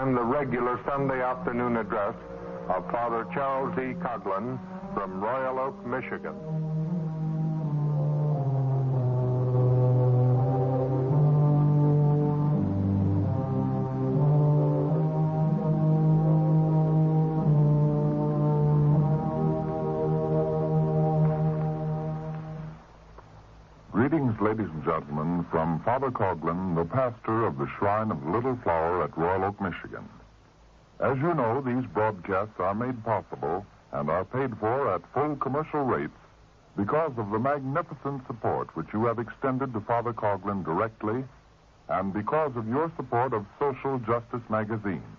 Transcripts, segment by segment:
And the regular Sunday afternoon address of Father Charles E. Coughlin from Royal Oak, Michigan. Greetings, ladies and gentlemen, from Father Coughlin, the pastor of the Shrine of the Little Flower at Royal Oak, Michigan. As you know, these broadcasts are made possible and are paid for at full commercial rates because of the magnificent support which you have extended to Father Coughlin directly and because of your support of Social Justice magazine.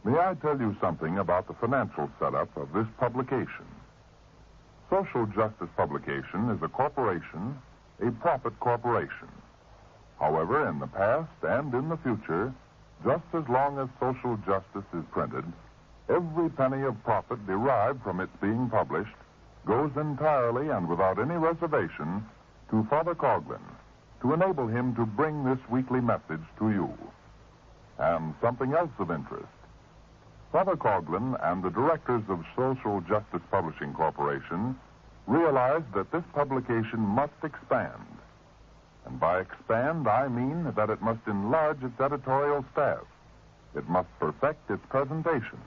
May I tell you something about the financial setup of this publication? Social Justice Publication is a corporation, a profit corporation. However, in the past and in the future, just as long as Social Justice is printed, every penny of profit derived from its being published goes entirely and without any reservation to Father Coughlin to enable him to bring this weekly message to you. And something else of interest. Father Coughlin and the directors of Social Justice Publishing Corporation realized that this publication must expand. And by expand, I mean that it must enlarge its editorial staff. It must perfect its presentation.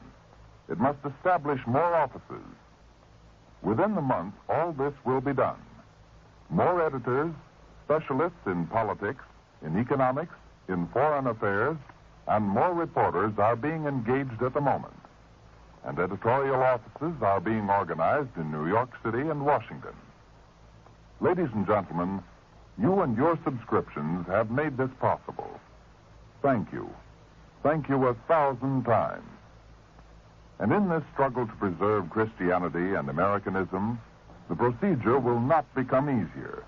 It must establish more offices. Within the month, all this will be done. More editors, specialists in politics, in economics, in foreign affairs, and more reporters are being engaged at the moment. And editorial offices are being organized in New York City and Washington. Ladies and gentlemen, you and your subscriptions have made this possible. Thank you. Thank you 1,000 times. And in this struggle to preserve Christianity and Americanism, the procedure will not become easier.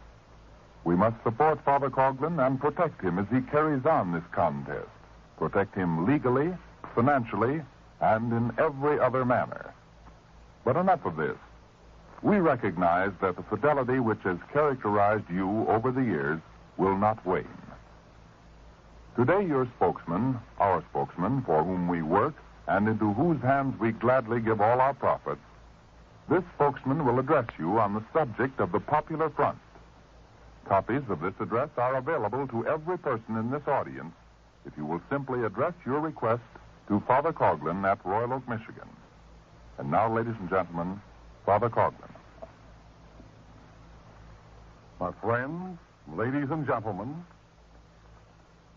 We must support Father Coughlin and protect him as he carries on this contest. Protect him legally, financially, and in every other manner. But enough of this. We recognize that the fidelity which has characterized you over the years will not wane. Today, your spokesman, our spokesman, for whom we work, and into whose hands we gladly give all our profits, this spokesman will address you on the subject of the Popular Front. Copies of this address are available to every person in this audience if you will simply address your request to Father Coughlin at Royal Oak, Michigan. And now, ladies and gentlemen, Father Coughlin. My friends, ladies and gentlemen,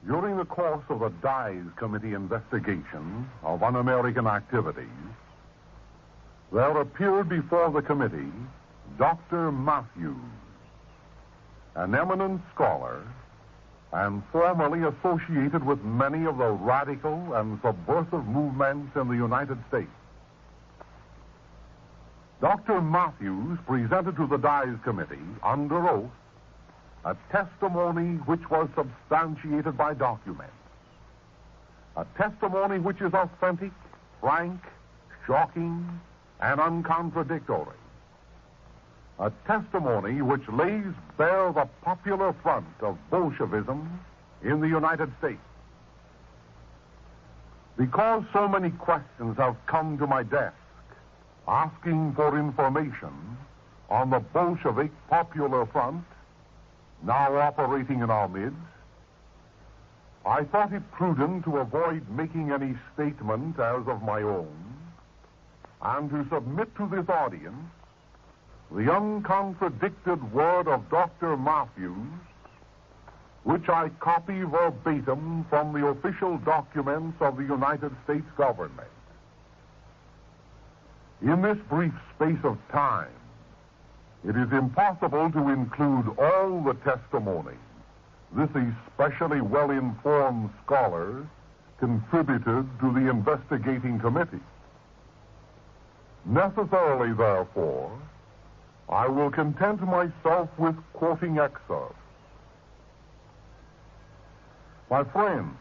during the course of the Dies Committee investigation of un-American activities, there appeared before the committee Dr. Matthews, an eminent scholar and formerly associated with many of the radical and subversive movements in the United States. Dr. Matthews presented to the Dies Committee, under oath, a testimony which was substantiated by documents. A testimony which is authentic, frank, shocking, and uncontradictory. A testimony which lays bare the popular front of Bolshevism in the United States. Because so many questions have come to my desk asking for information on the Bolshevik Popular Front now operating in our midst, I thought it prudent to avoid making any statement as of my own and to submit to this audience the uncontradicted word of Dr. Matthews, which I copy verbatim from the official documents of the United States government. In this brief space of time, it is impossible to include all the testimony this especially well-informed scholar contributed to the investigating committee. Necessarily, therefore, I will content myself with quoting excerpts. My friends,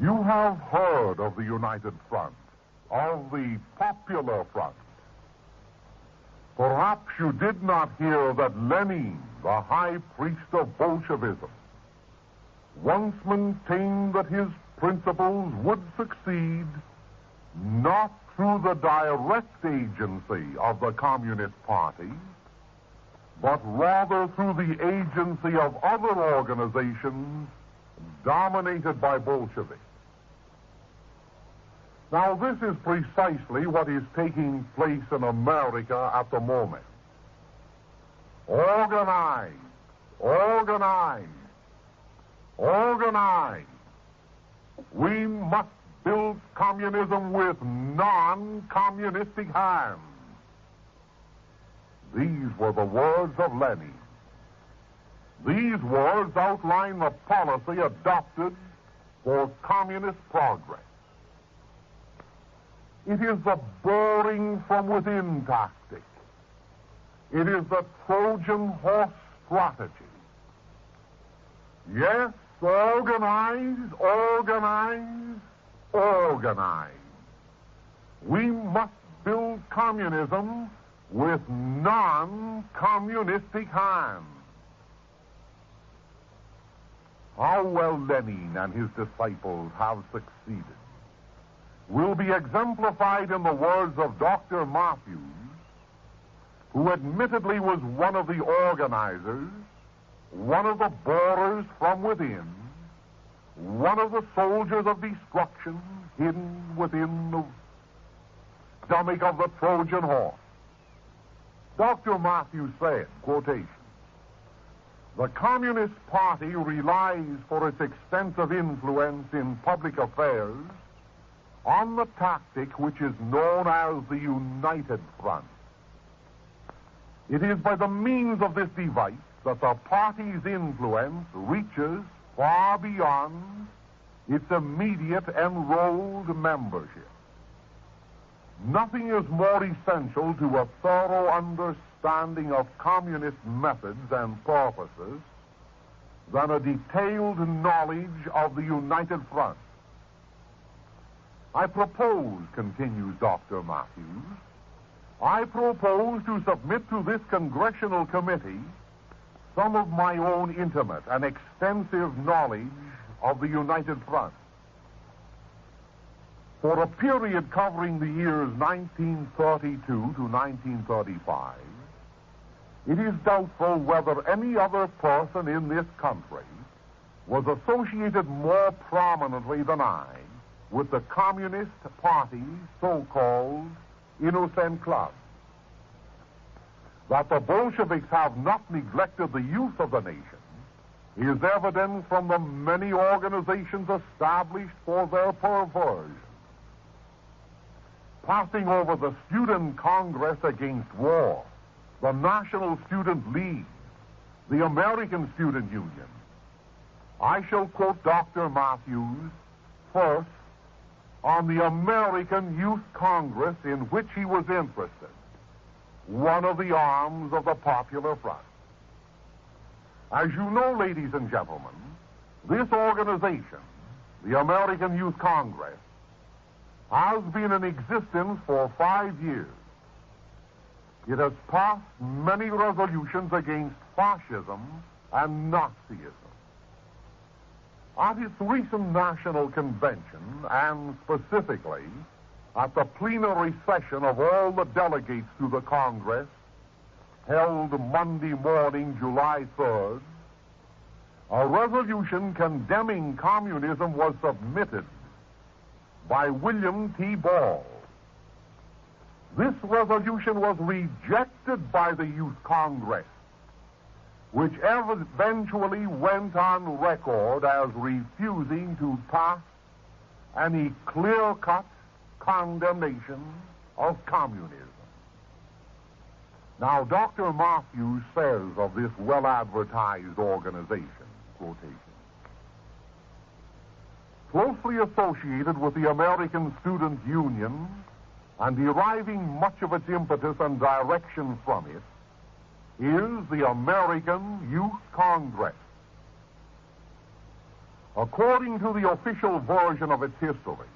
you have heard of the United Front, of the Popular Front. Perhaps you did not hear that Lenin, the high priest of Bolshevism, once maintained that his principles would succeed not through the direct agency of the Communist Party, but rather through the agency of other organizations dominated by Bolsheviks. Now, this is precisely what is taking place in America at the moment. Organize, organize, organize. We must build communism with non-communistic hands. These were the words of Lenin. These words outline the policy adopted for communist progress. It is the boring from within tactic. It is the Trojan horse strategy. Yes, organize, organize, organize. We must build communism with non-communistic hands. How well Lenin and his disciples have succeeded will be exemplified in the words of Dr. Matthews, who admittedly was one of the organizers, one of the borers from within, one of the soldiers of destruction hidden within the stomach of the Trojan horse. Dr. Matthews said, quotation, "The Communist Party relies for its extensive influence in public affairs on the tactic which is known as the United Front. It is by the means of this device that the party's influence reaches far beyond its immediate enrolled membership. Nothing is more essential to a thorough understanding of communist methods and purposes than a detailed knowledge of the United Front. I propose," continues Dr. Matthews, "I propose to submit to this congressional committee some of my own intimate and extensive knowledge of the United Front. For a period covering the years 1932 to 1935, it is doubtful whether any other person in this country was associated more prominently than I with the Communist Party's so-called innocent club. That the Bolsheviks have not neglected the youth of the nation is evident from the many organizations established for their perversion. Passing over the Student Congress Against War, the National Student League, the American Student Union, I shall quote Dr. Matthews first on the American Youth Congress in which he was interested, one of the arms of the Popular Front. As you know, ladies and gentlemen, this organization, the American Youth Congress, has been in existence for 5 years. It has passed many resolutions against fascism and Nazism. At its recent national convention, and specifically at the plenary session of all the delegates to the Congress, held Monday morning, July 3rd, a resolution condemning communism was submitted by William T. Ball. This resolution was rejected by the Youth Congress, which eventually went on record as refusing to pass any clear-cut condemnation of communism. Now, Dr. Matthews says of this well-advertised organization, quotation, "Closely associated with the American Student Union and deriving much of its impetus and direction from it is the American Youth Congress. According to the official version of its history,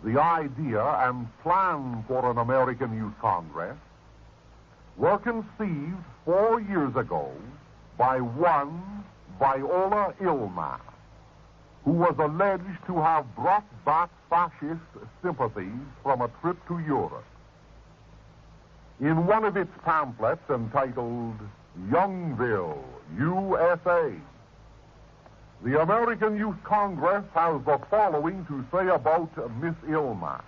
the idea and plan for an American Youth Congress were conceived 4 years ago by one Viola Illma, who was alleged to have brought back fascist sympathies from a trip to Europe. In one of its pamphlets entitled Youngville, USA, the American Youth Congress has the following to say about Miss Ilma.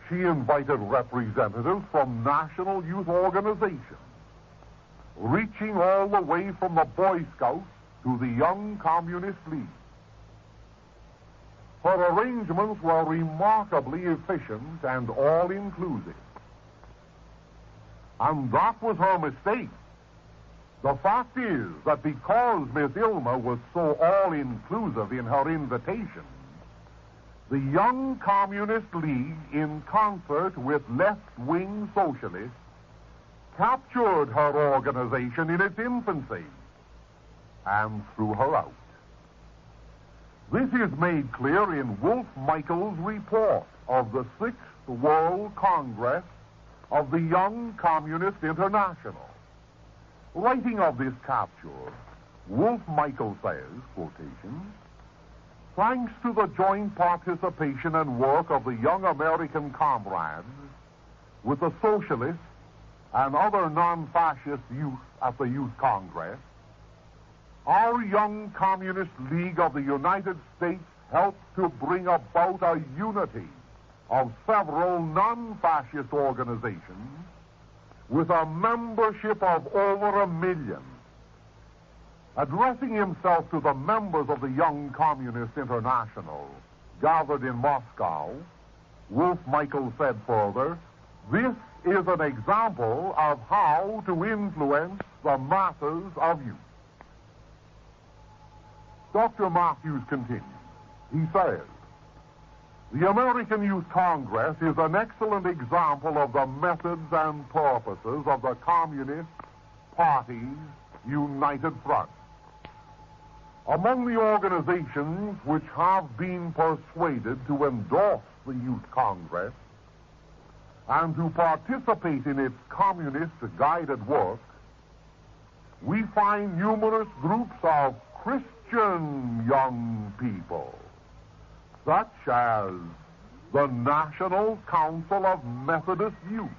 She invited representatives from national youth organizations, reaching all the way from the Boy Scouts to the Young Communist League. Her arrangements were remarkably efficient and all-inclusive. And that was her mistake. The fact is that because Miss Ilma was so all-inclusive in her invitation, the Young Communist League, in concert with left-wing socialists, captured her organization in its infancy and threw her out. This is made clear in Wolf Michael's report of the 6th World Congress of the Young Communist International. Writing of this capture, Wolf Michael says, quotation, "Thanks to the joint participation and work of the young American comrades with the socialists and other non-fascist youth at the Youth Congress, our Young Communist League of the United States helped to bring about a unity of several non-fascist organizations with a membership of over 1 million. Addressing himself to the members of the Young Communist International gathered in Moscow, Wolf Michael said further, "This is an example of how to influence the masses of youth." Dr. Matthews continues. He says, "The American Youth Congress is an excellent example of the methods and purposes of the Communist Party's United Front. Among the organizations which have been persuaded to endorse the Youth Congress and to participate in its communist-guided work, we find numerous groups of Christian young people, such as the National Council of Methodist Youth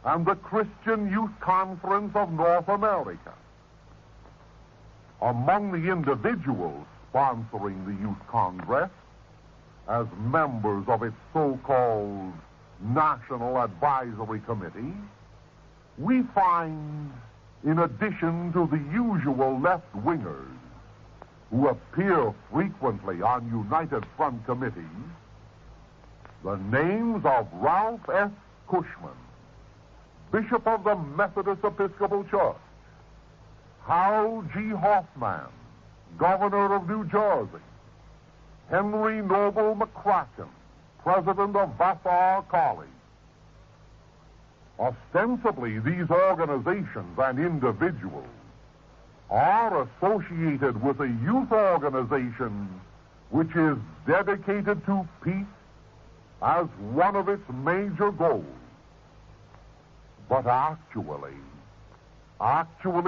and the Christian Youth Conference of North America. Among the individuals sponsoring the Youth Congress as members of its so-called National Advisory Committee, we find, in addition to the usual left-wingers who appear frequently on United Front committees, the names of Ralph S. Cushman, Bishop of the Methodist Episcopal Church, Hal G. Hoffman, Governor of New Jersey, Henry Noble McCracken, President of Vassar College. Ostensibly, these organizations and individuals are associated with a youth organization which is dedicated to peace as one of its major goals. But actually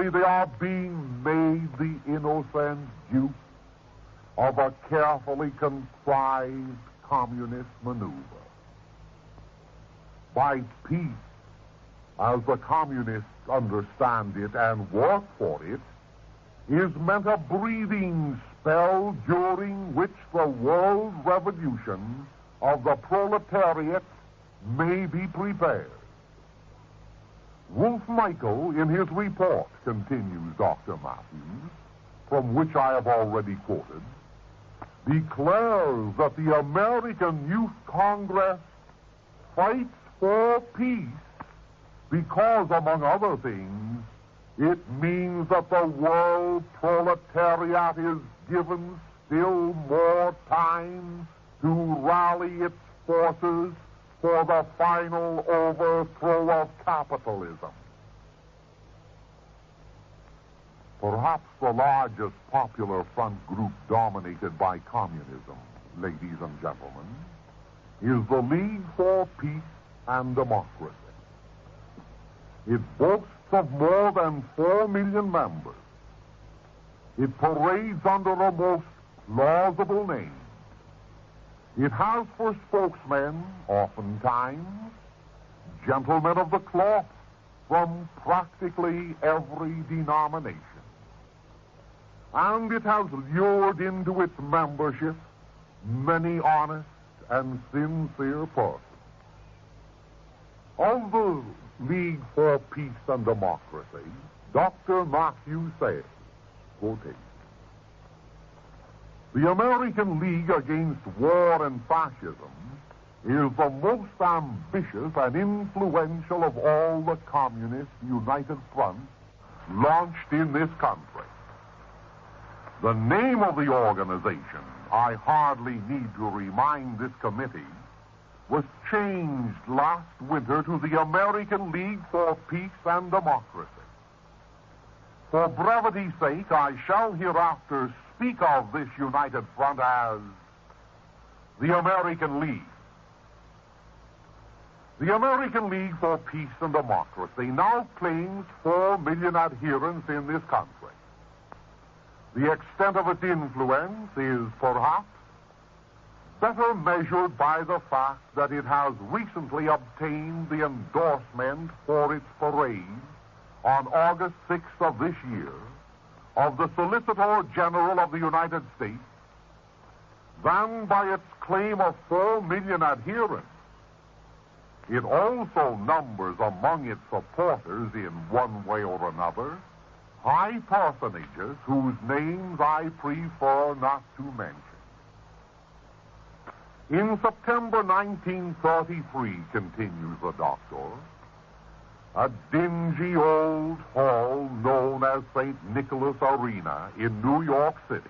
they are being made the innocent dupe of a carefully contrived communist maneuver. By peace, as the communists understand it and work for it, is meant a breathing spell during which the world revolution of the proletariat may be prepared. Wolf Michael, in his report, continues Dr. Matthews, from which I have already quoted, declares that the American Youth Congress fights for peace because, among other things, it means that the world proletariat is given still more time to rally its forces for the final overthrow of capitalism. Perhaps the largest popular front group dominated by communism, ladies and gentlemen, is the League for Peace and Democracy. It boasts of more than 4 million members. It parades under a most plausible name. It has for spokesmen, oftentimes, gentlemen of the cloth from practically every denomination. And it has lured into its membership many honest and sincere persons. Of the League for Peace and Democracy, Dr. Matthews says, quoting, "The American League Against War and Fascism is the most ambitious and influential of all the communist united fronts launched in this country. The name of the organization, I hardly need to remind this committee, was changed last winter to the American League for Peace and Democracy. For brevity's sake, I shall hereafter speak of this united front as the American League. The American League for Peace and Democracy now claims 4 million adherents in this country. The extent of its influence is perhaps better measured by the fact that it has recently obtained the endorsement for its parade on August 6th of this year of the Solicitor General of the United States than by its claim of 4 million adherents. It also numbers among its supporters in one way or another high personages whose names I prefer not to mention. In September 1933, continues the doctor, a dingy old hall known as St. Nicholas Arena in New York City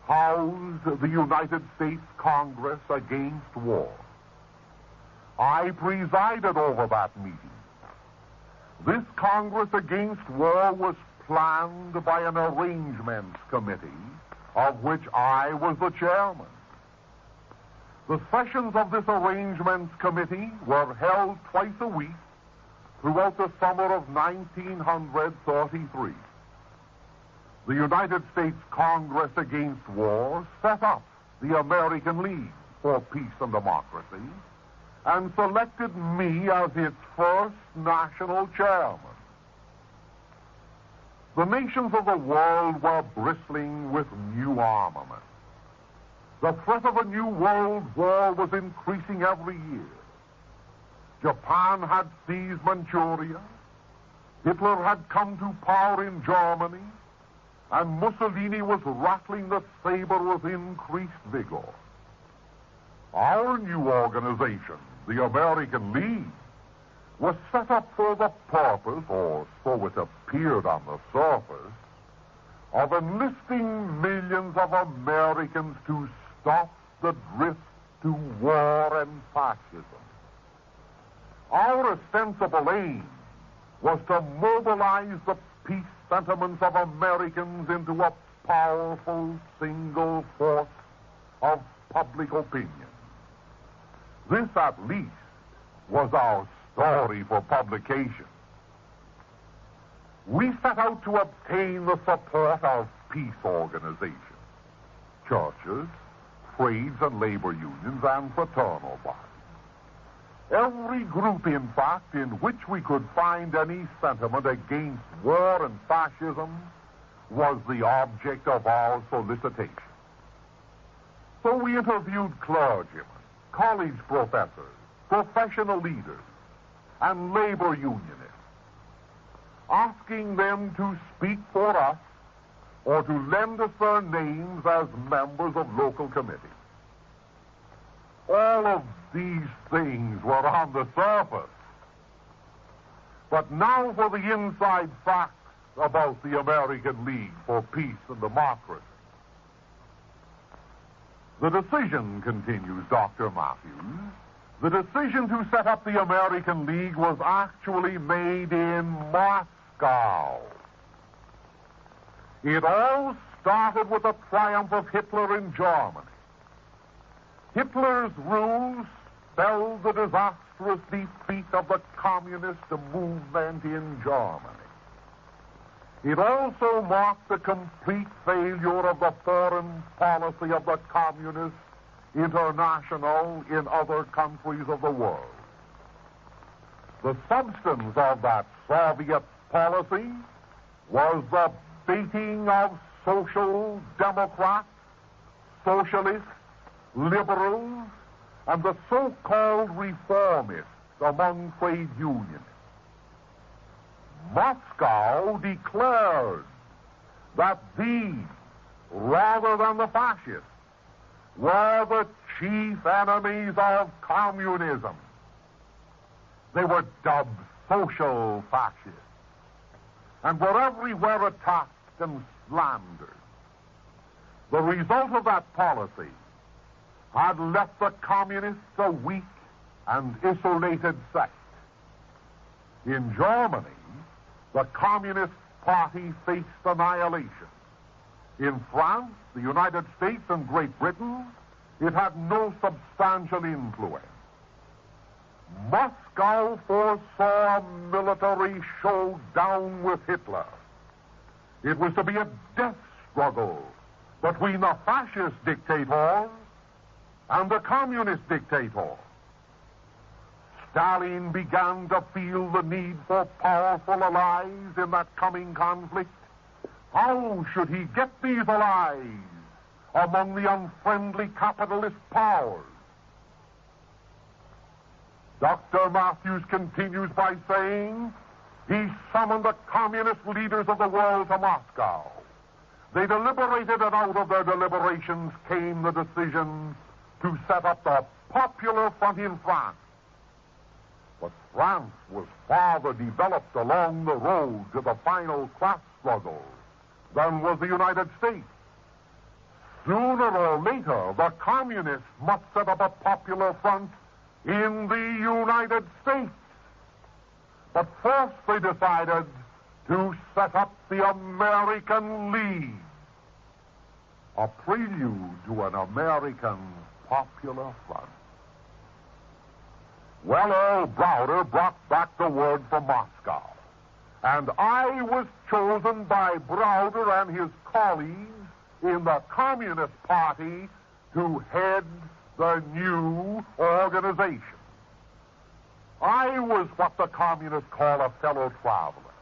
housed the United States Congress Against War. I presided over that meeting. This Congress Against War was planned by an arrangements committee of which I was the chairman. The sessions of this arrangements committee were held twice a week throughout the summer of 1933. The United States Congress Against War set up the American League for Peace and Democracy and selected me as its first national chairman. The nations of the world were bristling with new armament. The threat of a new world war was increasing every year. Japan had seized Manchuria, Hitler had come to power in Germany, and Mussolini was rattling the saber with increased vigor. Our new organization, the American League, was set up for the purpose, or so it appeared on the surface, of enlisting millions of Americans to stop the drift to war and fascism. Our ostensible aim was to mobilize the peace sentiments of Americans into a powerful single force of public opinion. This, at least, was our story for publication. We set out to obtain the support of peace organizations, churches, trades and labor unions, and fraternal bodies. Every group, in fact, in which we could find any sentiment against war and fascism was the object of our solicitation. So we interviewed clergymen, college professors, professional leaders, and labor unionists, asking them to speak for us or to lend us their names as members of local committees. All of these things were on the surface. But now for the inside facts about the American League for Peace and Democracy. The decision, continues Dr. Matthews, the decision to set up the American League was actually made in Moscow. It all started with the triumph of Hitler in Germany. Hitler's rule spelled the disastrous defeat of the communist movement in Germany. It also marked the complete failure of the foreign policy of the Communist International in other countries of the world. The substance of that Soviet policy was the baiting of social democrats, socialists, liberals, and the so-called reformists among trade unionists. Moscow declared that these, rather than the fascists, were the chief enemies of communism. They were dubbed social fascists and were everywhere attacked and slandered. The result of that policy had left the communists a weak and isolated sect. In Germany, the Communist Party faced annihilation. In France, the United States, and Great Britain, it had no substantial influence. Moscow foresaw a military showdown with Hitler. It was to be a death struggle between the fascist dictators and the communist dictator. Stalin began to feel the need for powerful allies in that coming conflict. How should he get these allies among the unfriendly capitalist powers? Dr. Matthews continues by saying he summoned the communist leaders of the world to Moscow. They deliberated, and out of their deliberations came the decision to set up the Popular Front in France. But France was farther developed along the road to the final class struggle than was the United States. Sooner or later, the communists must set up a Popular Front in the United States. But first they decided to set up the American League, a prelude to an American Popular Front. Well, Earl Browder brought back the word from Moscow, and I was chosen by Browder and his colleagues in the Communist Party to head the new organization. I was what the communists call a fellow traveler,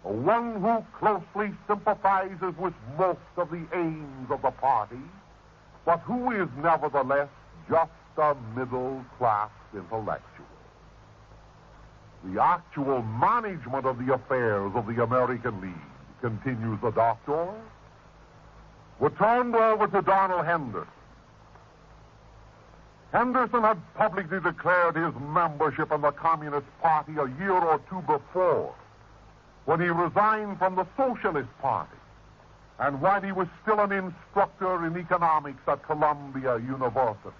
one who closely sympathizes with most of the aims of the party, but who is nevertheless just a middle-class intellectual. The actual management of the affairs of the American League, continues the doctor, were turned over to Donald Henderson. Henderson had publicly declared his membership in the Communist Party a year or two before, when he resigned from the Socialist Party, and while he was still an instructor in economics at Columbia University.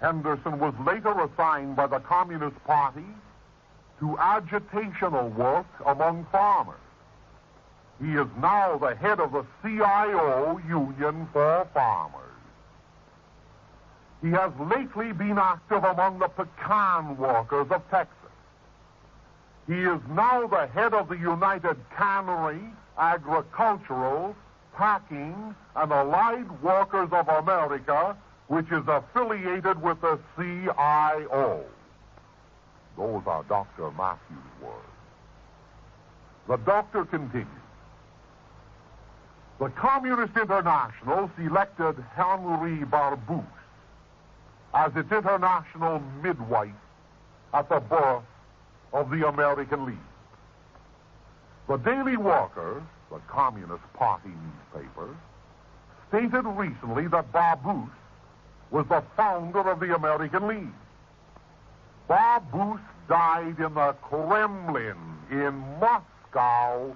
Henderson was later assigned by the Communist Party to agitational work among farmers. He is now the head of the CIO Union for Farmers. He has lately been active among the pecan workers of Texas. He is now the head of the United Cannery, Agricultural, Packing, and Allied Workers of America, which is affiliated with the CIO. Those are Dr. Matthews' words. The doctor continues. The Communist International selected Henri Barbusse as its international midwife at the birth of the American League. The Daily Worker, the Communist Party newspaper, stated recently that Barbusse was the founder of the American League. Barbusse died in the Kremlin in Moscow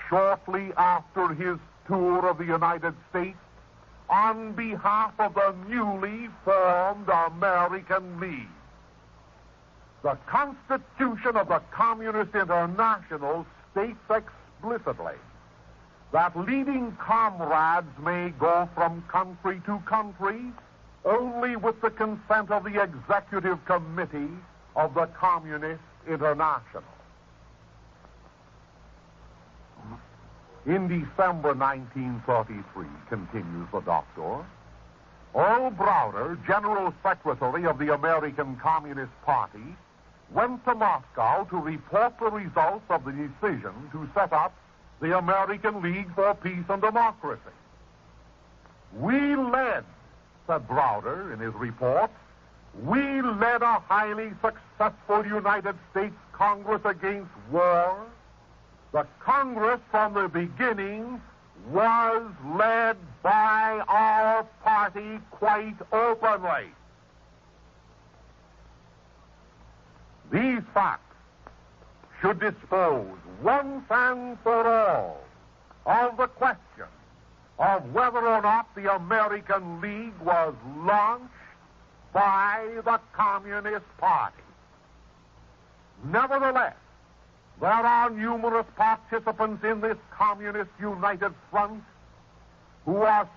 shortly after his tour of the United States on behalf of the newly formed American League. The Constitution of the Communist International states explicitly that leading comrades may go from country to country only with the consent of the Executive Committee of the Communist International. In December 1933, continues the doctor, Earl Browder, General Secretary of the American Communist Party, went to Moscow to report the results of the decision to set up the American League for Peace and Democracy. We led, said Browder in his report, we led a highly successful United States Congress against war. The Congress from the beginning was led by our party quite openly. These facts should dispose once and for all of the question of whether or not the American League was launched by the Communist Party. Nevertheless, there are numerous participants in this Communist United Front who are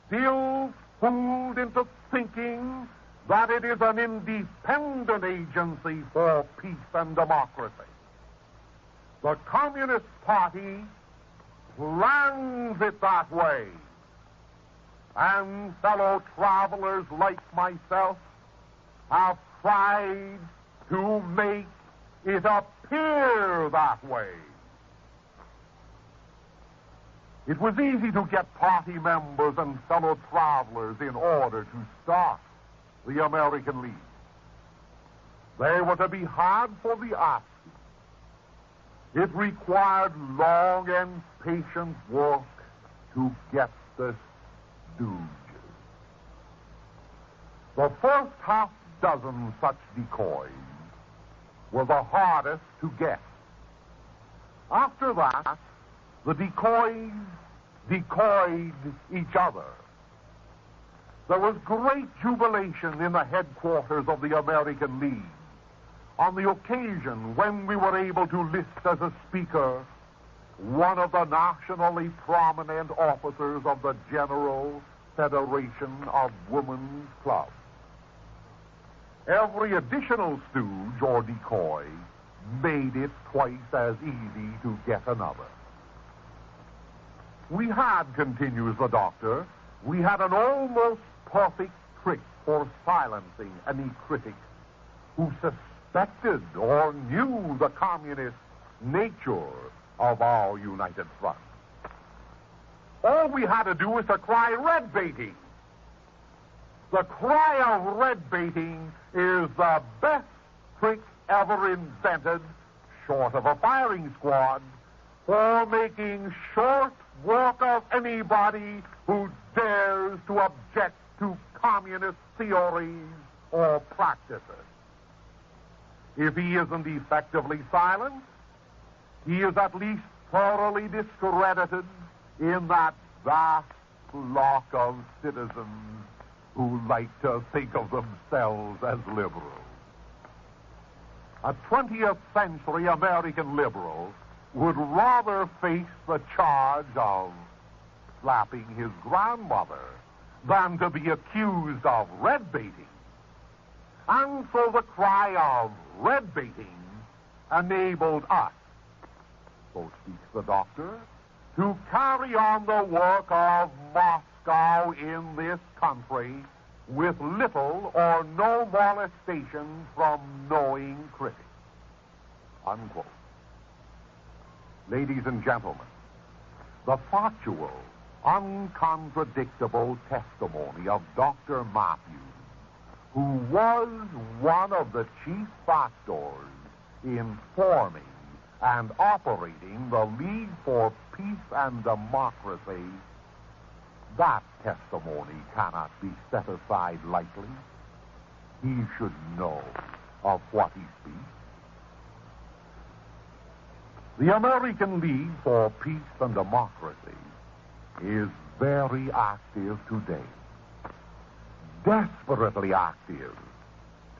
still fooled into thinking that it is an independent agency for peace and democracy. The Communist Party plans it that way. And fellow travelers like myself have tried to make it appear that way. It was easy to get party members and fellow travelers in order to start the American League. They were to be hard for the asking. It required long and patient work to get the stooges. The first half dozen such decoys were the hardest to get. After that, the decoys decoyed each other. There was great jubilation in the headquarters of the American League on the occasion when we were able to list as a speaker one of the nationally prominent officers of the General Federation of Women's Clubs. Every additional stooge or decoy made it twice as easy to get another. We had, continues the doctor, we had an almost perfect trick for silencing any critic who suspected or knew the communist nature of our united front. All we had to do was to cry red baiting. The cry of red baiting is the best trick ever invented, short of a firing squad, for making short work of anybody who dares to object to communist theories or practices. If he isn't effectively silenced, he is at least thoroughly discredited in that vast flock of citizens who like to think of themselves as liberals. A 20th century American liberal would rather face the charge of slapping his grandmother than to be accused of red baiting. And so the cry of red baiting enabled us, so speaks the doctor, to carry on the work of Moscow in this country with little or no molestation from knowing critics. Unquote. Ladies and gentlemen, the factual, uncontradictable testimony of Dr. Matthews, who was one of the chief factors in forming and operating the League for Peace and Democracy, that testimony cannot be set aside lightly. He should know of what he speaks. The American League for Peace and Democracy is very active today, desperately active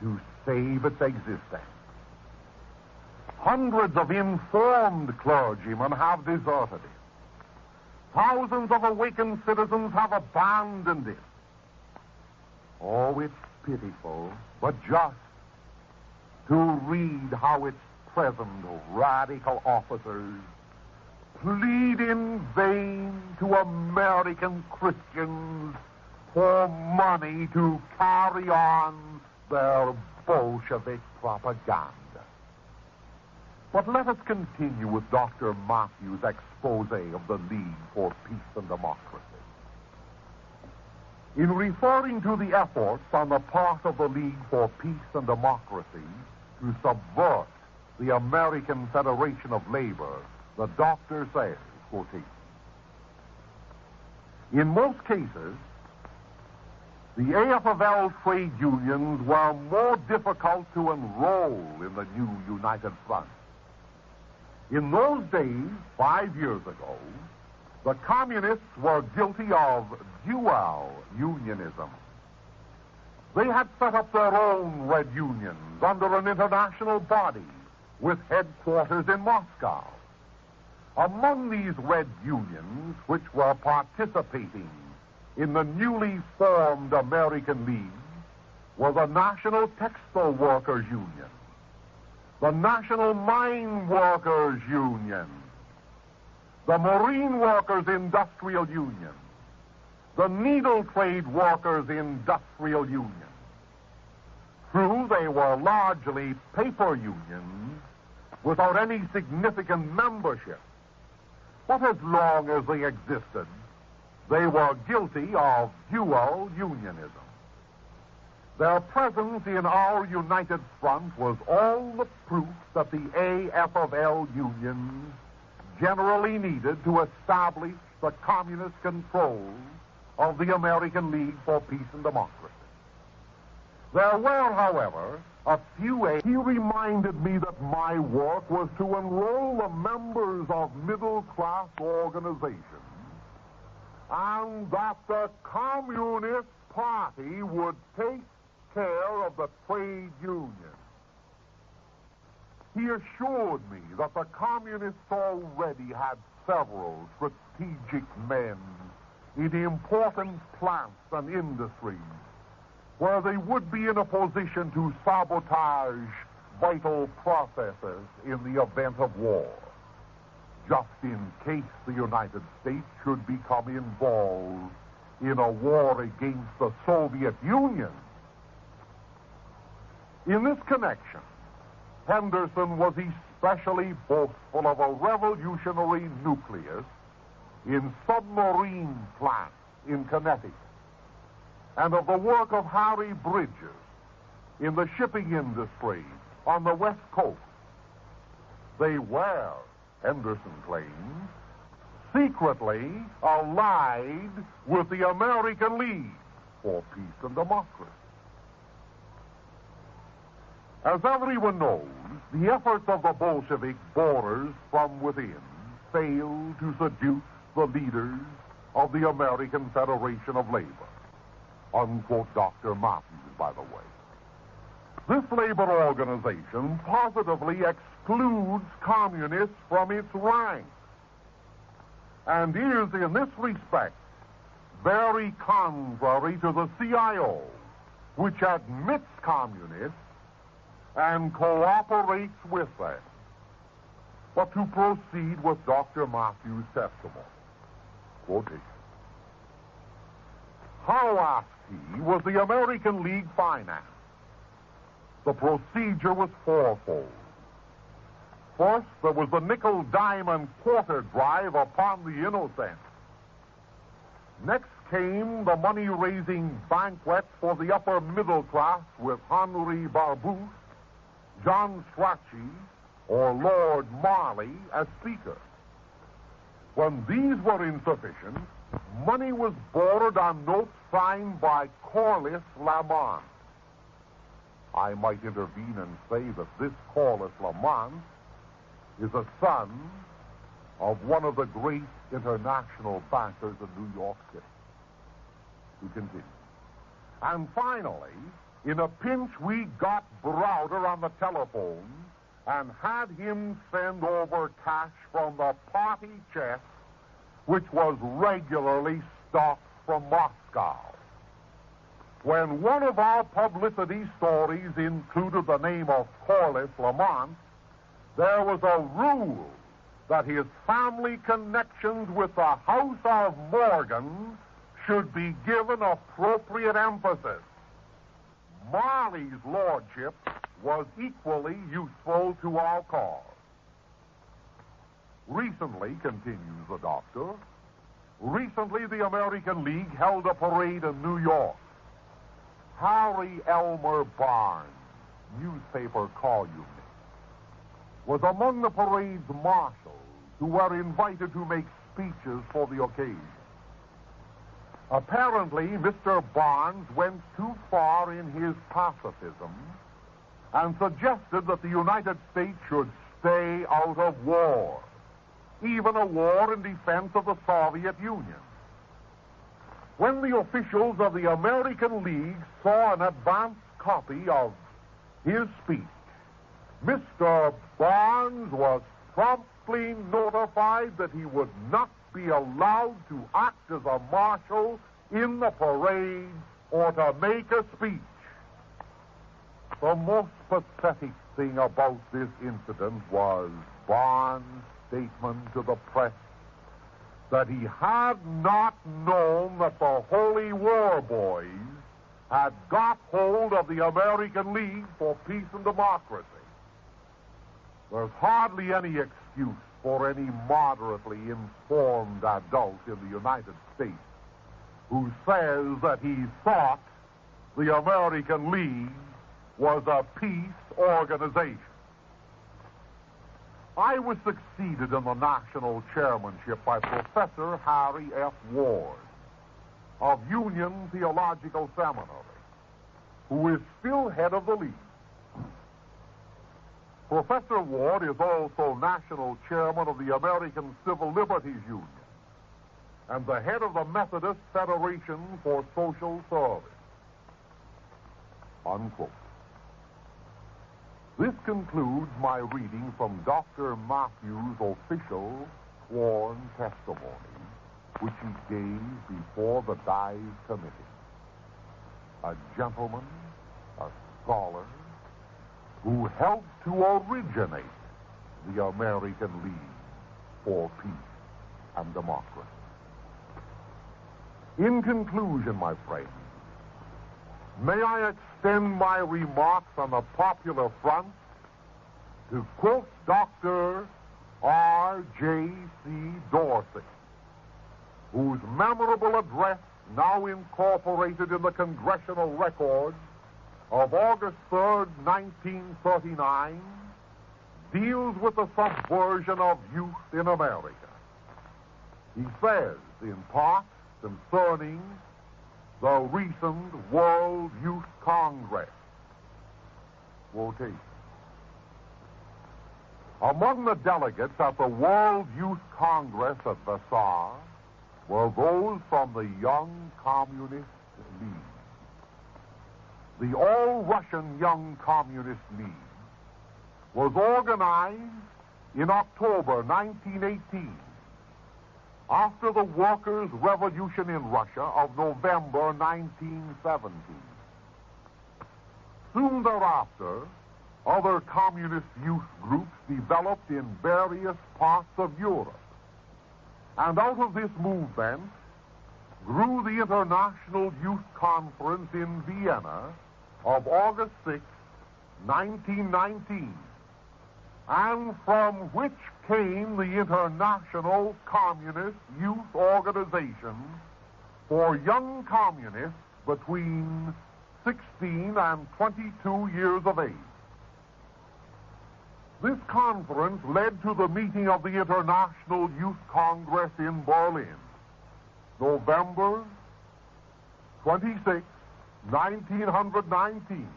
to save its existence. Hundreds of informed clergymen have deserted it. Thousands of awakened citizens have abandoned it. Oh, it's pitiful, but just to read how its present radical officers plead in vain to American Christians for money to carry on their Bolshevik propaganda. But let us continue with Dr. Matthews' expose of the League for Peace and Democracy. In referring to the efforts on the part of the League for Peace and Democracy to subvert the American Federation of Labor, the doctor says, quoting, in most cases, the AFL trade unions were more difficult to enroll in the new United Front. In those days, 5 years ago, the communists were guilty of dual unionism. They had set up their own red unions under an international body with headquarters in Moscow. Among these red unions, which were participating in the newly formed American League, was the National Textile Workers Union, the National Mine Workers Union, the Marine Workers Industrial Union, the Needle Trade Workers Industrial Union. True, they were largely paper unions without any significant membership, but as long as they existed, they were guilty of dual unionism. Their presence in our united front was all the proof that the AFL unions generally needed to establish the communist control of the American League for Peace and Democracy. There were, however, a few. He reminded me that my work was to enroll the members of middle-class organizations and that the Communist Party would take care of the trade union. He assured me that the communists already had several strategic men in important plants and industries where they would be in a position to sabotage vital processes in the event of war, just in case the United States should become involved in a war against the Soviet Union. In this connection, Henderson was especially boastful of a revolutionary nucleus in submarine plants in Connecticut, and of the work of Harry Bridges in the shipping industry on the West Coast. They were, Henderson claims, secretly allied with the American League for Peace and Democracy. As everyone knows, the efforts of the Bolshevik boarders from within failed to seduce the leaders of the American Federation of Labor. Unquote Dr. Matthews, by the way. This labor organization positively excludes communists from its ranks and is, in this respect, very contrary to the CIO, which admits communists and cooperates with them. But to proceed with Dr. Matthews' testimony, quotation. How, asked he, was the American League financed? The procedure was fourfold. First, there was the nickel-diamond quarter drive upon the innocent. Next came the money-raising banquet for the upper middle class with Henri Barbusse, John Strachey, or Lord Marley as speaker. When these were insufficient, money was borrowed on notes signed by Corliss Lamont. I might intervene and say that this Corliss Lamont is a son of one of the great international bankers of New York City. We continue. And finally, in a pinch, we got Browder on the telephone and had him send over cash from the party chest, which was regularly stocked from Moscow. When one of our publicity stories included the name of Corliss Lamont, there was a rule that his family connections with the House of Morgan should be given appropriate emphasis. Marley's lordship was equally useful to our cause. Recently, continues the doctor, recently the American League held a parade in New York. Harry Elmer Barnes, newspaper columnist, was among the parade's marshals who were invited to make speeches for the occasion. Apparently, Mr. Barnes went too far in his pacifism and suggested that the United States should stay out of war, even a war in defense of the Soviet Union. When the officials of the American League saw an advance copy of his speech, Mr. Barnes was promptly notified that he would not be allowed to act as a marshal in the parade or to make a speech. The most pathetic thing about this incident was Barnes' statement to the press that he had not known that the Holy War Boys had got hold of the American League for Peace and Democracy. There's hardly any excuse for any moderately informed adult in the United States who says that he thought the American League was a peace organization. I was succeeded in the national chairmanship by Professor Harry F. Ward of Union Theological Seminary, who is still head of the League. Professor Ward is also national chairman of the American Civil Liberties Union and the head of the Methodist Federation for Social Service. Unquote. This concludes my reading from Dr. Matthews' official sworn testimony, which he gave before the Dies Committee. A gentleman, a scholar, who helped to originate the American League for Peace and Democracy. In conclusion, my friends, may I extend my remarks on the popular front to quote Dr. R.J.C. Dorsey, whose memorable address, now incorporated in the Congressional Records, of August 3rd, 1939, deals with the subversion of youth in America. He says, in part, concerning the recent World Youth Congress, quotation, among the delegates at the World Youth Congress at Versailles were those from the Young Communist League. The All-Russian Young Communist League was organized in October 1918 after the Workers' Revolution in Russia of November 1917. Soon thereafter, other communist youth groups developed in various parts of Europe. And out of this movement grew the International Youth Conference in Vienna of August 6, 1919, and from which came the International Communist Youth Organization for young communists between 16 and 22 years of age. This conference led to the meeting of the International Youth Congress in Berlin, November 26, 1919,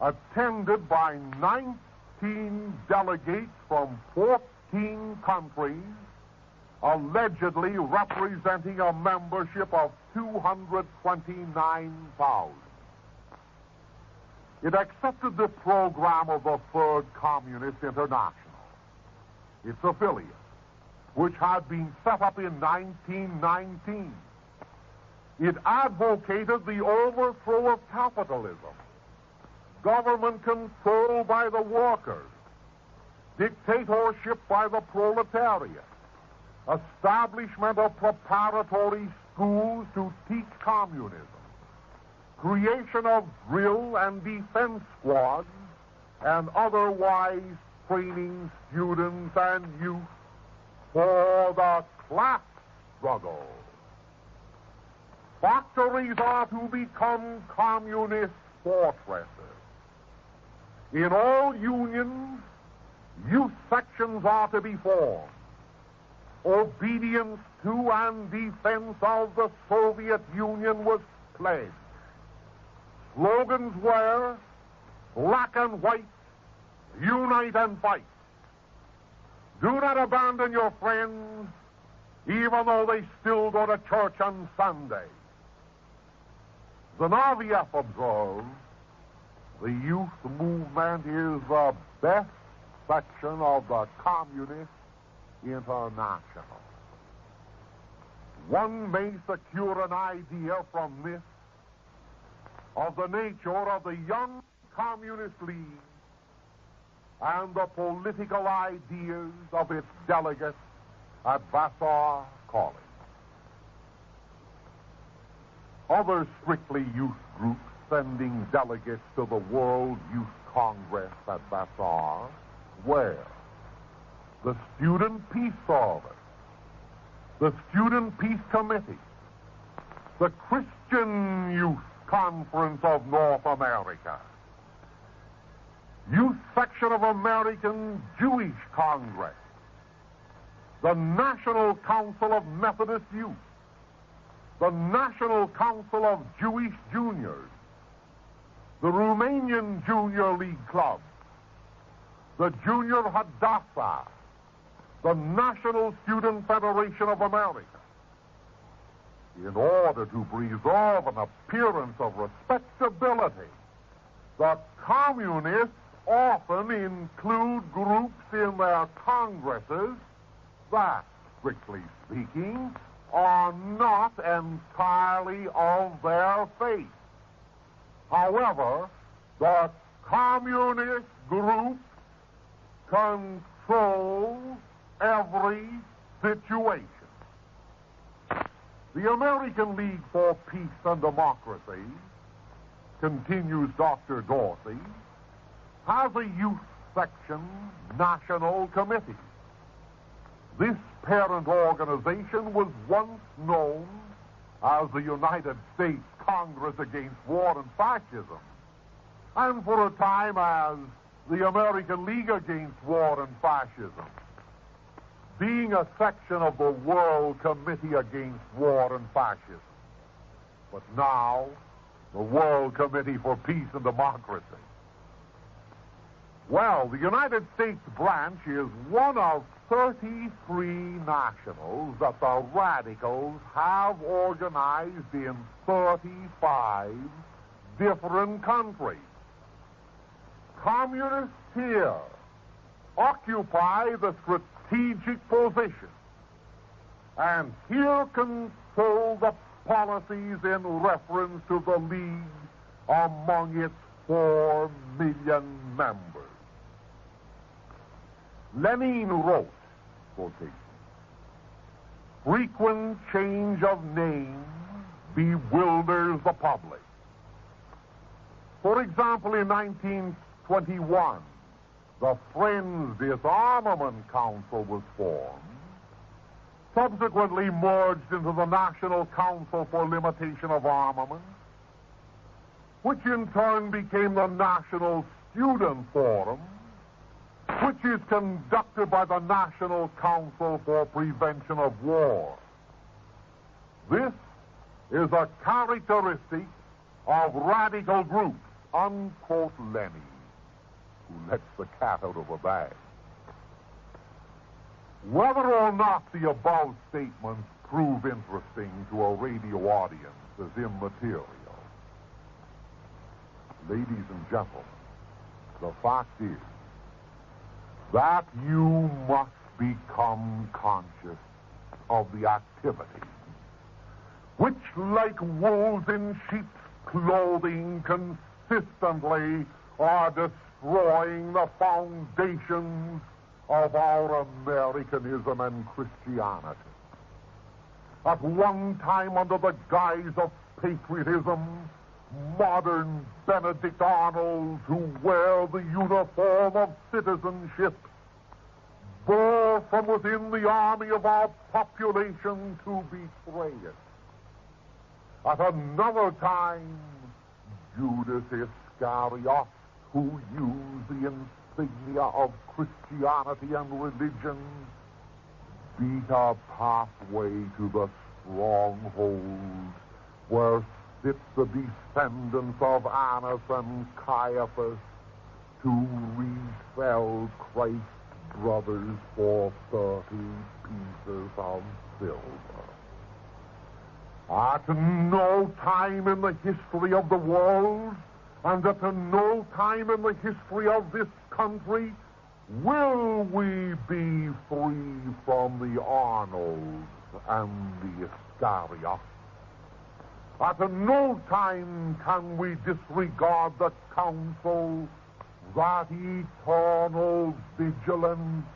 attended by 19 delegates from 14 countries, allegedly representing a membership of 229,000. It accepted the program of the Third Communist International, its affiliate, which had been set up in 1919. It advocated the overthrow of capitalism, government control by the workers, dictatorship by the proletariat, establishment of preparatory schools to teach communism, creation of drill and defense squads, and otherwise training students and youth for the class struggle. Factories are to become communist fortresses. In all unions, youth sections are to be formed. Obedience to and defense of the Soviet Union was pledged. Slogans were, black and white, unite and fight. Do not abandon your friends, even though they still go to church on Sunday. Zinoviev observed, the youth movement is the best section of the Communist International. One may secure an idea from this of the nature of the young Communist League and the political ideas of its delegates at Vassar College. Other strictly youth groups sending delegates to the World Youth Congress at Vassar were the Student Peace Service, the Student Peace Committee, the Christian Youth Conference of North America, Youth Section of American Jewish Congress, the National Council of Methodist Youth, the National Council of Jewish Juniors, the Romanian Junior League Club, the Junior Hadassah, the National Student Federation of America. In order to preserve an appearance of respectability, the communists often include groups in their congresses that, strictly speaking, are not entirely of their faith. However, the communist group controls every situation. The American League for Peace and Democracy, continues Dr. Dorsey, has a youth section national committee. This parent organization was once known as the United States Congress Against War and Fascism, and for a time as the American League Against War and Fascism, being a section of the World Committee Against War and Fascism. But now, the World Committee for Peace and Democracy. Well, the United States branch is one of 33 nationals that the radicals have organized in 35 different countries. Communists here occupy the strategic position and here control the policies in reference to the League among its 4 million members. Lenin wrote, quotation, frequent change of name bewilders the public. For example, in 1921, the Friends Disarmament Council was formed, subsequently merged into the National Council for Limitation of Armament, which in turn became the National Student Forum, which is conducted by the National Council for Prevention of War. This is a characteristic of radical groups, unquote Lenin, who lets the cat out of the bag. Whether or not the above statements prove interesting to a radio audience is immaterial. Ladies and gentlemen, the fact is that you must become conscious of the activities which, like wolves in sheep's clothing, consistently are destroying the foundations of our Americanism and Christianity. At one time, under the guise of patriotism, modern Benedict Arnolds who wear the uniform of citizenship bore from within the army of our population to betray it. At another time, Judas Iscariot, who used the insignia of Christianity and religion, beat a pathway to the stronghold where sit the descendants of Annas and Caiaphas to resell Christ's brothers for 30 pieces of silver. At no time in the history of the world, and at no time in the history of this country, will we be free from the Arnolds and the Iscariots. At no time can we disregard the counsel that eternal vigilance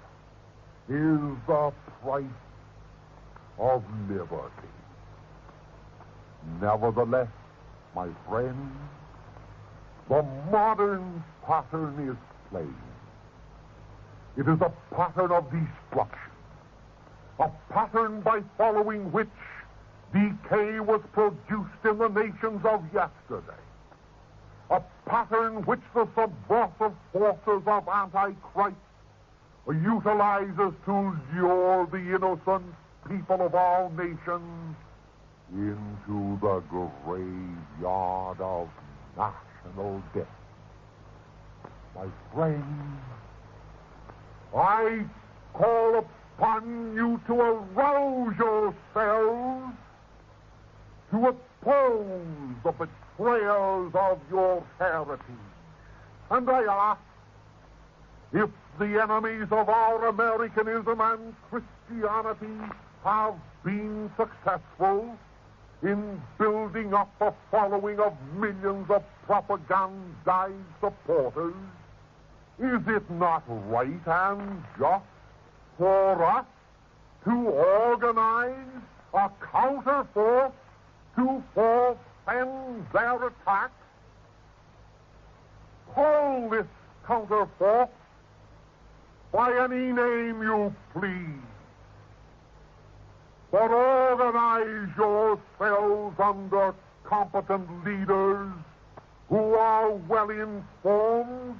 is the price of liberty. Nevertheless, my friends, the modern pattern is plain. It is a pattern of destruction, a pattern by following which decay was produced in the nations of yesterday, a pattern which the subversive forces of Antichrist utilizes to lure the innocent people of all nations into the graveyard of national death. My friends, I call upon you to arouse yourselves to oppose the betrayers of your heritage. And I ask, if the enemies of our Americanism and Christianity have been successful in building up a following of millions of propagandized supporters, is it not right and just for us to organize a counterforce to forfend their attacks? Call this counterforce by any name you please, but organize yourselves under competent leaders who are well informed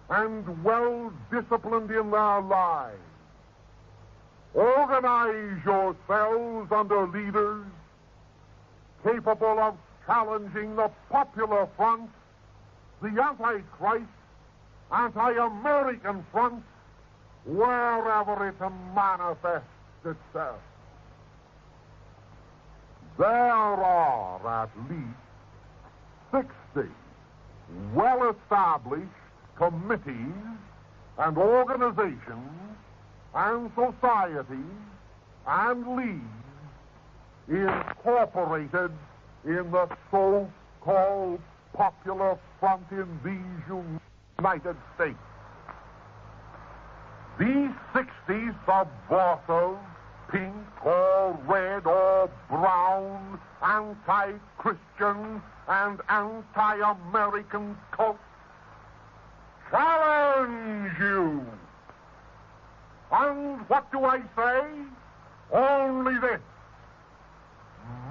and well disciplined in their lives. Organize yourselves under leaders capable of challenging the popular front, the Antichrist, anti-American front, wherever it manifests itself. There are at least 60 well-established committees and organizations and societies and leagues incorporated in the so-called Popular Front in these United States. These 60 subversive, pink or red or brown, anti-Christian and anti-American cults challenge you. And what do I say? Only this: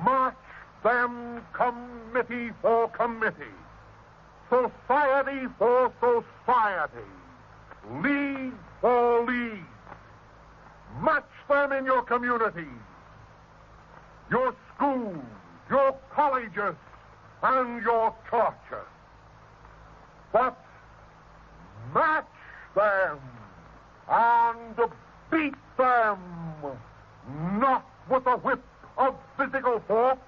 march them committee for committee, society for society, league for league. Match them in your communities, your schools, your colleges, and your churches. But match them and beat them, not with a whip of physical force,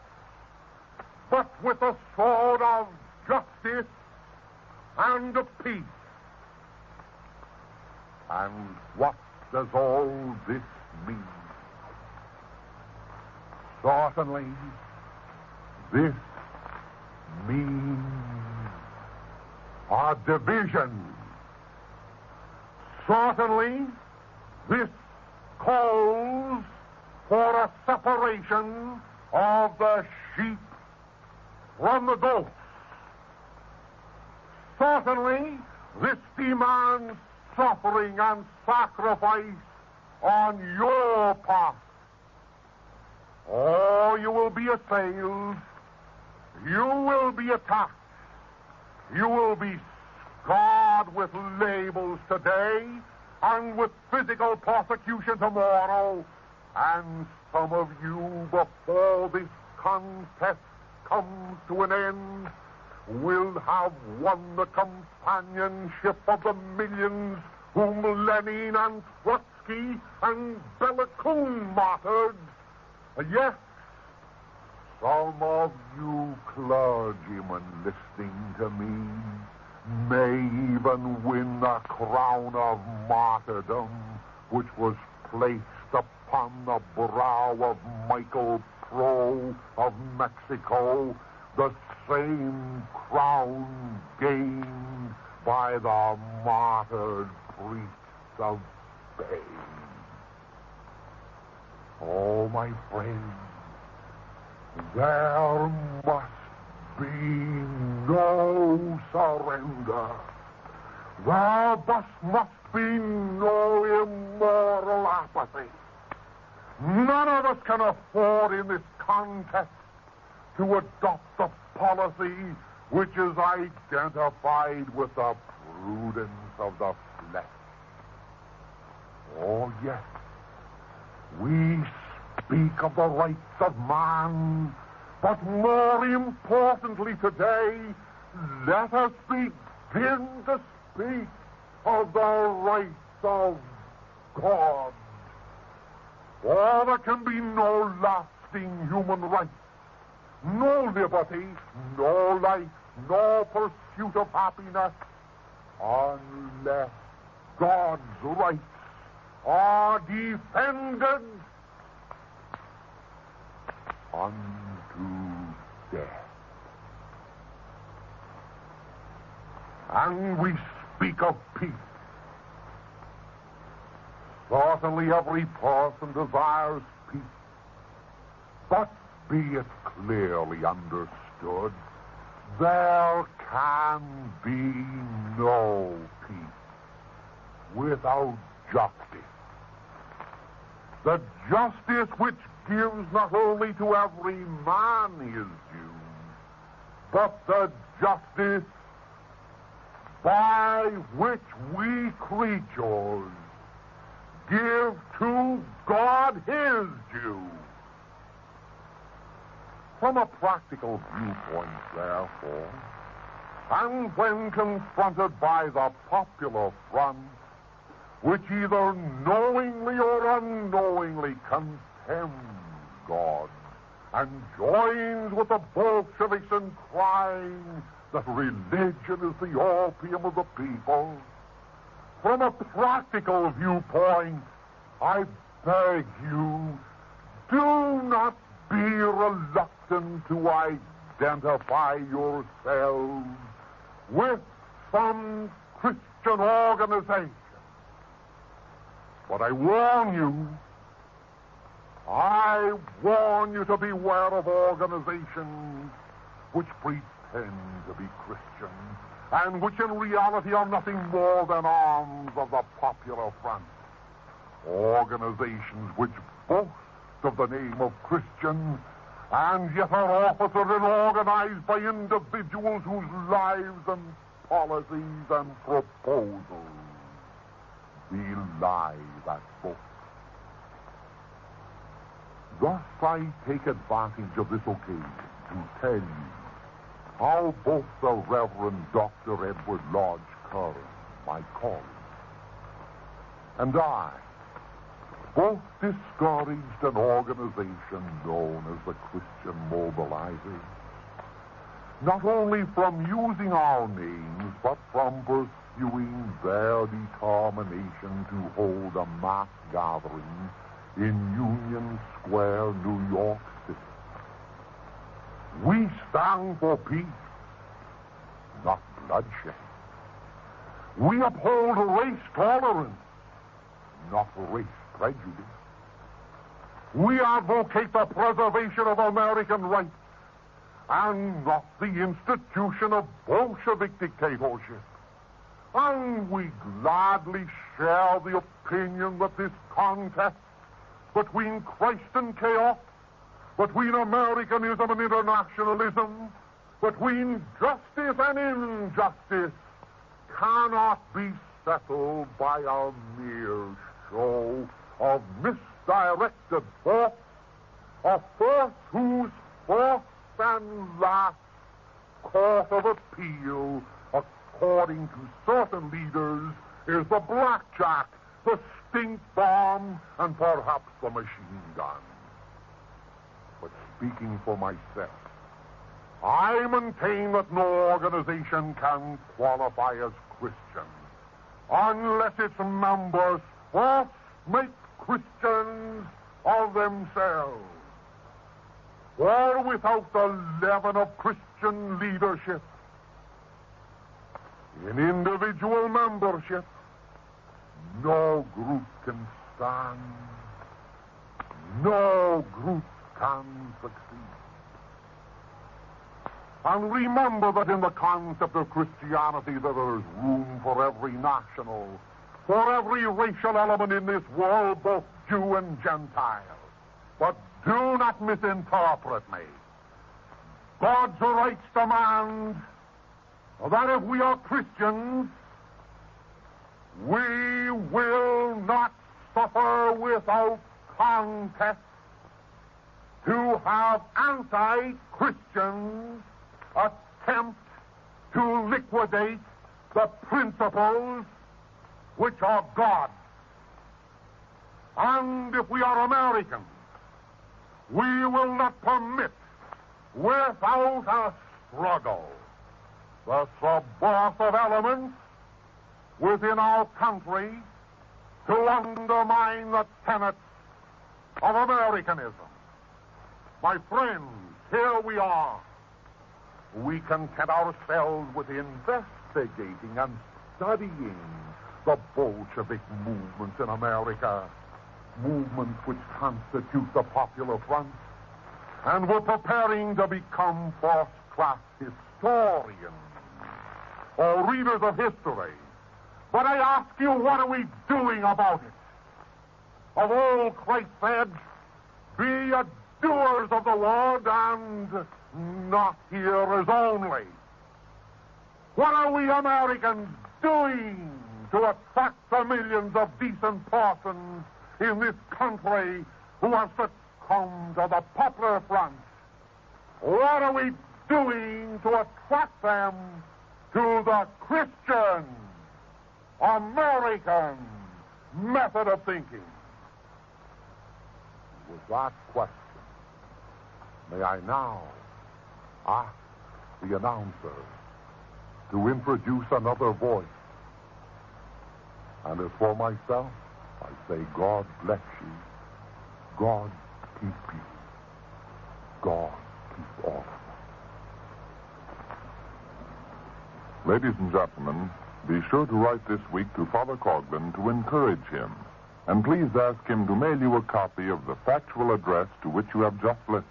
but with a sword of justice and of peace. And what does all this mean? Certainly, this means a division. Certainly, This calls for a separation of the sheep from the goats. Certainly, this demands suffering and sacrifice on your part. Or you will be assailed, you will be attacked, you will be scarred with labels today and with physical persecution tomorrow, and some of you, before this contest comes to an end, will have won the companionship of the millions whom Lenin and Trotsky and Bela Kun martyred. Yes, some of you clergymen listening to me may even win the crown of martyrdom which was placed upon the brow of Michael Pro of Mexico, the same crown gained by the martyred priests of Spain. Oh, my friends, there must be no surrender. There must be no immoral apathy. None of us can afford in this contest to adopt a policy which is identified with the prudence of the flesh. Oh, yes, we speak of the rights of man, but more importantly today, let us begin to speak of the rights of God. For there can be no lasting human rights, no liberty, no life, no pursuit of happiness, unless God's rights are defended unto death. And we speak of peace. Certainly every person desires peace, but be it clearly understood, there can be no peace without justice. The justice which gives not only to every man his due, but the justice by which we creatures give to God his due. From a practical viewpoint, therefore, and when confronted by the popular front, which either knowingly or unknowingly contemns God and joins with the Bolsheviks in crying that religion is the opium of the people, from a practical viewpoint, I beg you, do not be reluctant to identify yourselves with some Christian organization. But I warn you to beware of organizations which pretend to be Christian and which in reality are nothing more than arms of the popular front. Organizations which boast of the name of Christian and yet are officered and organized by individuals whose lives and policies and proposals belie that boast. Thus I take advantage of this occasion to tell you how both the Reverend Dr. Edward Lodge Curran, my colleague, and I both discouraged an organization known as the Christian Mobilizers, not only from using our names, but from pursuing their determination to hold a mass gathering in Union Square, New York City. We stand for peace, not bloodshed. We uphold race tolerance, not race prejudice. We advocate the preservation of American rights and not the institution of Bolshevik dictatorship. And we gladly share the opinion that this contest between Christ and chaos, between Americanism and internationalism, between justice and injustice, cannot be settled by a mere show of misdirected force, a force whose fourth and last court of appeal, according to certain leaders, is the blackjack, the stink bomb, and perhaps the machine gun. But speaking for myself, I maintain that no organization can qualify as Christian unless its members first make Christians of themselves. For without the leaven of Christian leadership in individual membership, no group can stand, no group can succeed. And remember that in the concept of Christianity there is room for every national, for every racial element in this world, both Jew and Gentile. But do not misinterpret me. God's rights demand that if we are Christians, we will not suffer without contest to have anti-Christians attempt to liquidate the principles which are God's. And if we are Americans, we will not permit, without a struggle, the subversive elements within our country to undermine the tenets of Americanism. My friends, here we are. We content ourselves with investigating and studying the Bolshevik movements in America, movements which constitute the Popular Front, and we're preparing to become first-class historians or readers of history. But I ask you, what are we doing about it? Of old, Christ said, be a doers of the word and not hearers only. What are we Americans doing to attract the millions of decent persons in this country who have succumbed to the Popular Front? What are we doing to attract them to the Christian American method of thinking? With that question, may I now ask the announcer to introduce another voice. And as for myself, I say, God bless you. God keep you. God keep all of us. Ladies and gentlemen, be sure to write this week to Father Coughlin to encourage him. And please ask him to mail you a copy of the factual address to which you have just listened.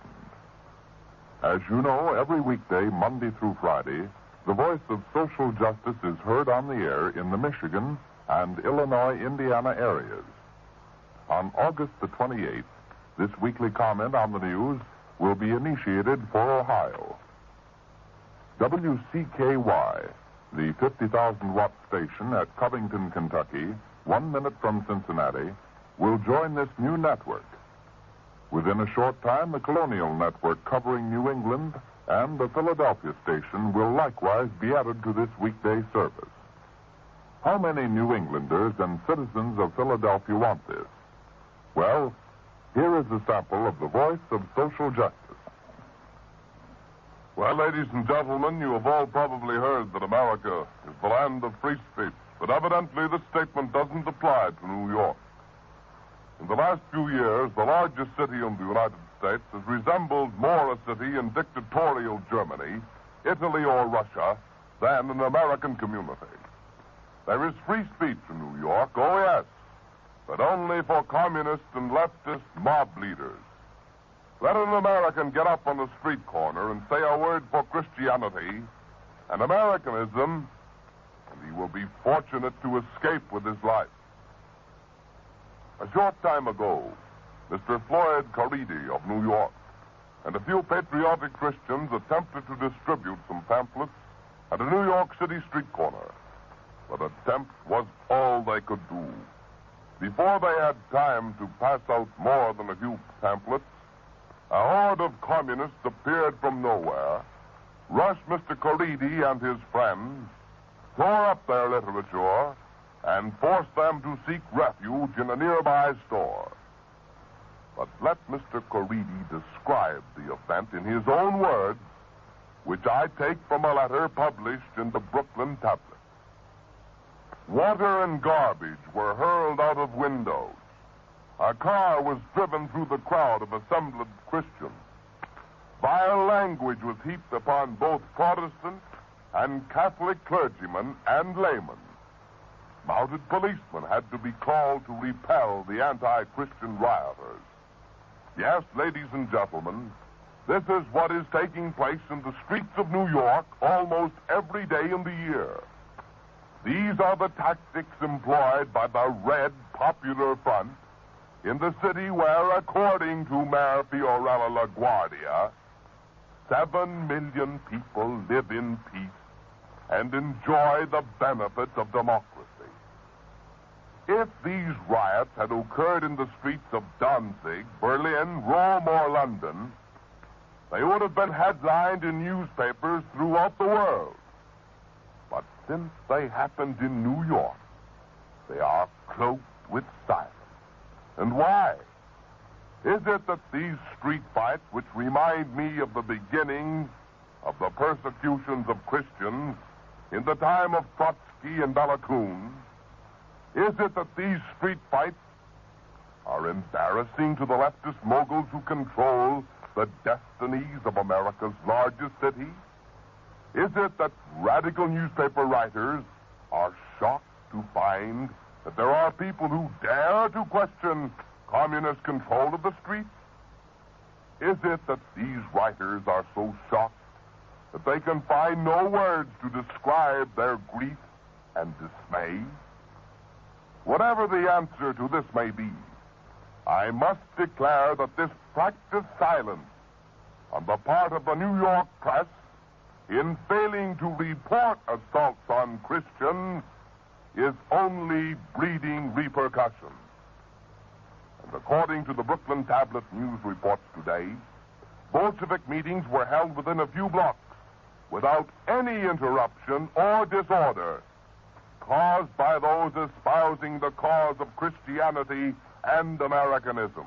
As you know, every weekday, Monday through Friday, the voice of social justice is heard on the air in the Michigan and Illinois, Indiana areas. On August the 28th, this weekly comment on the news will be initiated for Ohio. WCKY, the 50,000-watt station at Covington, Kentucky, 1 minute from Cincinnati, will join this new network. Within a short time, the Colonial Network covering New England and the Philadelphia station will likewise be added to this weekday service. How many New Englanders and citizens of Philadelphia want this? Well, here is a sample of the voice of social justice. Well, ladies and gentlemen, you have all probably heard that America is the land of free speech, but evidently this statement doesn't apply to New York. In the last few years, the largest city in the United States has resembled more a city in dictatorial Germany, Italy, or Russia than an American community. There is free speech in New York, oh yes, but only for communist and leftist mob leaders. Let an American get up on the street corner and say a word for Christianity and Americanism, and he will be fortunate to escape with his life. A short time ago, Mr. Floyd Caridi of New York and a few patriotic Christians attempted to distribute some pamphlets at a New York City street corner. But attempt was all they could do. Before they had time to pass out more than a few pamphlets, a horde of communists appeared from nowhere, rushed Mr. Caridi and his friends, tore up their literature, and forced them to seek refuge in a nearby store. But let Mr. Caridi describe the event in his own words, which I take from a letter published in the Brooklyn Tablet. Water and garbage were hurled out of windows. A car was driven through the crowd of assembled Christians. Vile language was heaped upon both Protestant and Catholic clergymen and laymen. Mounted policemen had to be called to repel the anti-Christian rioters. Yes, ladies and gentlemen, this is what is taking place in the streets of New York almost every day in the year. These are the tactics employed by the Red Popular Front in the city where, according to Mayor Fiorella LaGuardia, 7 million people live in peace and enjoy the benefits of democracy. If these riots had occurred in the streets of Danzig, Berlin, Rome, or London, they would have been headlined in newspapers throughout the world. But since they happened in New York, they are cloaked with silence. And why? Is it that these street fights, which remind me of the beginning of the persecutions of Christians in the time of Trotsky and Balakoon, is it that these street fights are embarrassing to the leftist moguls who control the destinies of America's largest city? Is it that radical newspaper writers are shocked to find that there are people who dare to question communist control of the streets? Is it that these writers are so shocked that they can find no words to describe their grief and dismay? Whatever the answer to this may be, I must declare that this practiced silence on the part of the New York press in failing to report assaults on Christians is only breeding repercussions. And according to the Brooklyn Tablet News reports today, Bolshevik meetings were held within a few blocks without any interruption or disorder caused by those espousing the cause of Christianity and Americanism.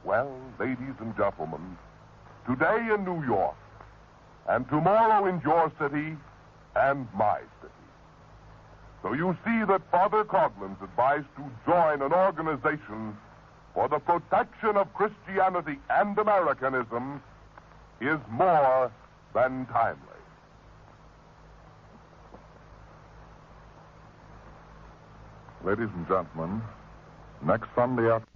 Well, ladies and gentlemen, today in New York, and tomorrow in your city and my city. So you see that Father Coughlin's advice to join an organization for the protection of Christianity and Americanism is more than timely. Ladies and gentlemen, next Sunday afternoon,